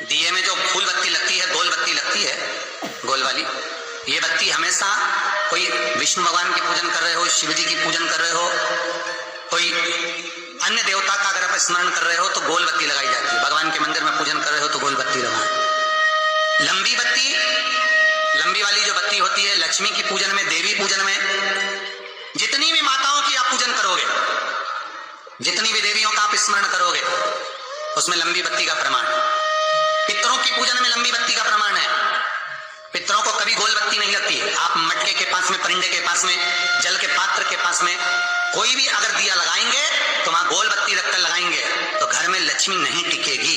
दिए में जो फूल बत्ती लगती है, गोल बत्ती लगती है, गोल वाली, ये बत्ती हमेशा कोई विष्णु भगवान की पूजन कर रहे हो, शिव जी की पूजन कर रहे हो, कोई अन्य देवता का अगर आप स्मरण कर रहे हो तो गोल बत्ती लगाई जाती है। भगवान के मंदिर में पूजन कर रहे हो तो गोल बत्ती लगाएं। लंबी बत्ती, लंबी वाली जो बत्ती होती है लक्ष्मी की पूजन में, देवी पूजन में, जितनी भी माताओं की आप पूजन करोगे, जितनी भी देवियों का आप स्मरण करोगे, उसमें लंबी बत्ती का प्रमाण है। पितरों की पूजन में लंबी बत्ती का प्रमाण है। पितरों को कभी गोल बत्ती नहीं लगती। आप मटके के पास में, परिंदे के पास में, जल के पात्र के पास में कोई भी अगर दिया लगाएंगे तो वहां गोल बत्ती रखकर लगाएंगे तो घर में लक्ष्मी नहीं टिकेगी।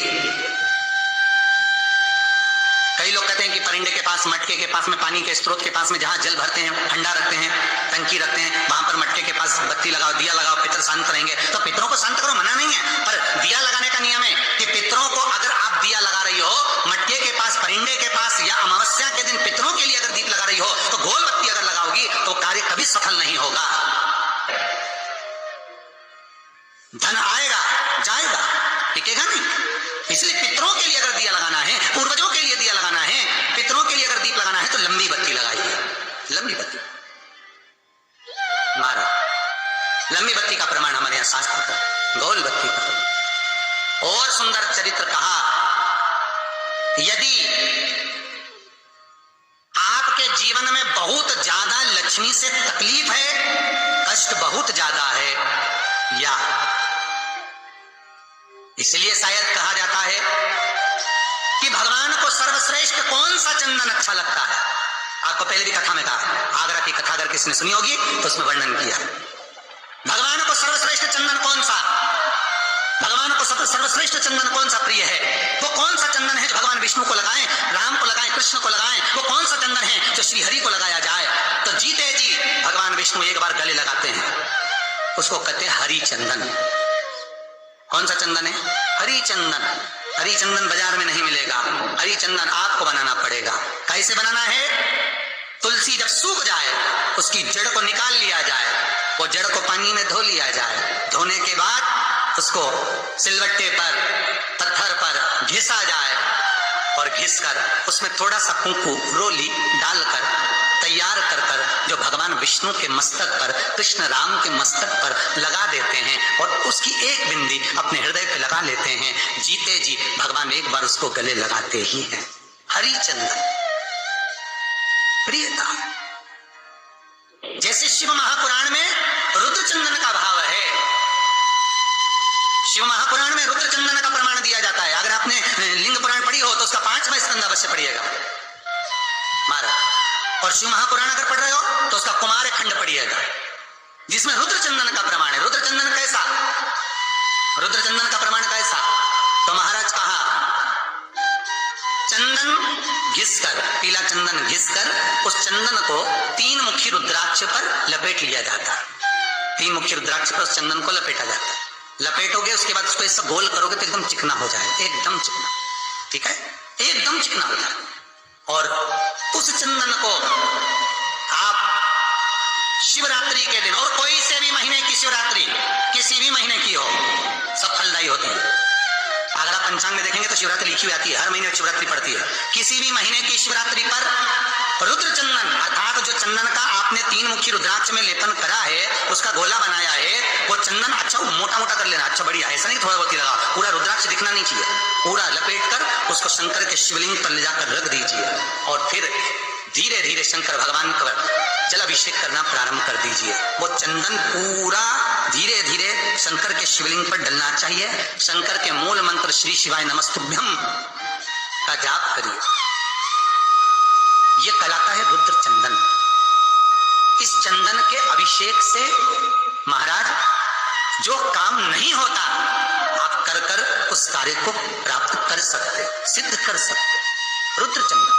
कई लोग कहते हैं कि परिंदे के पास, मटके के पास में, पानी के स्रोत के पास में जहां जल भरते हैं, ठंडा रखते हैं, टंकी रखते हैं, वहां पर मटके के पास बत्ती लगाओ, दिया लगाओ, पितर शांत रहेंगे। तो पितरों को शांत करो, मना नहीं है, पर दिया लगाने का नियम है कि पितरों को अगर आप दिया लगा रही हो मटके के पास, परिंदे के पास, या अमावस्या के दिन पितरों के लिए अगर दीप लगा रही हो तो गोल बत्ती अगर लगाओगी तो कार्य कभी सफल नहीं होगा। धन आएगा जाएगा, टिकेगा नहीं। इसलिए पितरों के लिए अगर दिया लगाना है, पूर्वजों के लिए दिया लगाना है, पितरों के लिए अगर दीप लगाना है तो लंबी बत्ती लगाइए। लंबी बत्ती मारा, लंबी बत्ती का प्रमाण हमारे यहां शास्त्र का, गोल बत्ती का। और सुंदर चरित्र कहा, यदि आपके जीवन में बहुत ज्यादा लक्ष्मी से तकलीफ है, कष्ट बहुत ज्यादा है, या इसलिए शायद कहा जाता है कि भगवान को सर्वश्रेष्ठ कौन सा चंदन अच्छा लगता है। आपको पहले भी कथा में कहा, आगरा की कथा अगर किसने सुनी होगी तो उसमें वर्णन किया, भगवान को सर्वश्रेष्ठ चंदन कौन सा, भगवान को सर्वश्रेष्ठ चंदन कौन सा प्रिय है। वो कौन सा चंदन है जो भगवान विष्णु को लगाएं, राम को लगाएं, कृष्ण को लगाएं। वो कौन सा चंदन है जो श्री हरि को लगाया जाए। तो जीते जी भगवान विष्णु एक बार गले लगाते हैं, उसको कहते हैं हरि चंदन। कौन सा चंदन है? हरि चंदन। हरि चंदन बाजार में नहीं मिलेगा, हरि चंदन आपको बनाना पड़ेगा। कैसे बनाना है? तुलसी जब सूख जाए उसकी जड़ को निकाल लिया जाए, वो जड़ को पानी में धो लिया जाए, धोने के बाद उसको सिलवट्टे पर, पत्थर पर घिसा जाए और घिसकर उसमें थोड़ा सा कुंकू, रोली डालकर तैयार कर कर जो भगवान विष्णु के मस्तक पर, कृष्ण राम के मस्तक पर लगा देते हैं और उसकी एक बिंदी अपने हृदय पे लगा लेते हैं। जीते जी भगवान एक बार उसको गले लगाते ही हैं। हरि चंदन प्रियता। जैसे शिव महापुराण में रुद्र चंदन का भाव है, शिव महापुराण में रुद्र चंदन का प्रमाण दिया जाता है। अगर आपने लिंग पुराण पढ़ी हो तो उसका 5वां स्कंद अवश्य पढ़िएगा मारा, और शिव महापुराण अगर पढ़ रहे हो तो उसका कुमार खंड पढ़िएगा जिसमें रुद्र चंदन का प्रमाण है। रुद्र चंदन कैसा, रुद्र चंदन का प्रमाण कैसा? तो महाराज कहा, चंदन घिसकर, पीला चंदन घिसकर उस चंदन को 3 मुखी रुद्राक्ष पर लपेट लिया जाता है। 3 मुखी रुद्राक्ष पर उस चंदन को लपेटा जाता है। लपेटोगे उसके बाद उसको ऐसा गोल करोगे तो एकदम चिकना हो जाए, एकदम चिकना, ठीक है, एकदम चिकना हो जाए। और उस चंदन को आप शिवरात्रि के दिन, और कोई से भी महीने की शिवरात्रि, किसी भी महीने की हो, सब फलदायी होते हैं। अगर आप पंचांग में देखेंगे तो शिवरात्रि लिखी हुई आती है, हर महीने शिवरात्रि पड़ती है। किसी भी महीने की शिवरात्रि पर रुद्र चंदन अर्थात जो चंदन का आपने 3 मुखी रुद्राक्ष में लेपन करा है, उसका गोला बनाया है, वो चंदन अच्छा मोटा मोटा कर लेना, अच्छा बढ़िया, ऐसा नहीं थोड़ा बहुत ही लगा, पूरा रुद्राक्ष दिखना नहीं चाहिए। पूरा लपेट कर उसको शंकर के शिवलिंग पर ले जाकर रख दीजिए और फिर धीरे धीरे शंकर भगवान का जल अभिषेक करना प्रारंभ कर दीजिए। वो चंदन पूरा धीरे धीरे शंकर के शिवलिंग पर डलना चाहिए। शंकर के मूल मंत्र श्री शिवाय नमस्तुभ्यम का जाप करिए। ये कहलाता है रुद्र चंदन। इस चंदन के अभिषेक से महाराज जो काम नहीं होता आप कर कर उस कार्य को प्राप्त कर सकते, सिद्ध कर सकते। रुद्र चंदन,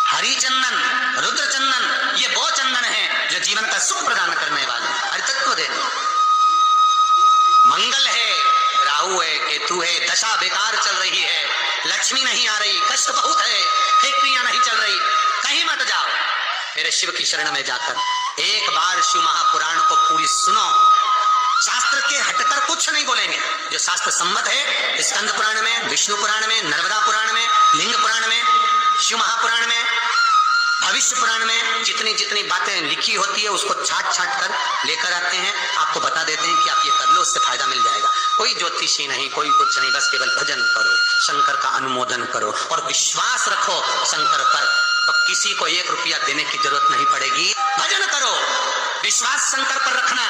हरि चंदन, रुद्र चंदन, ये वो चंदन है जो जीवन का सुख प्रदान करने वाले, हरितत्व देने। मंगल है, राहु है, केतु है, दशा बेकार चल रही है, लक्ष्मी नहीं आ रही, कष्ट बहुत है, फैक्ट्रियां नहीं चल रही, कहीं मत जाओ, मेरे शिव की शरण में जाकर एक बार शिव महापुराण को पूरी सुनो। शास्त्र के हटकर कुछ नहीं बोलेंगे, जो शास्त्र सम्मत है, स्कंद पुराण में, विष्णु पुराण में, नर्मदा पुराण में, भविष्य पुराण में जितनी जितनी बातें लिखी होती है उसको छाट छाट कर लेकर आते हैं, आपको बता देते हैं कि आप ये कर लो, उससे फायदा मिल जाएगा। कोई ज्योतिषी नहीं, कोई कुछ नहीं, बस केवल भजन करो, शंकर का अनुमोदन करो और विश्वास रखो शंकर पर, तो किसी को 1 रुपया देने की जरूरत नहीं पड़ेगी। भजन करो, विश्वास शंकर पर रखना,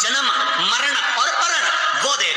जन्म मरण और परण वो दे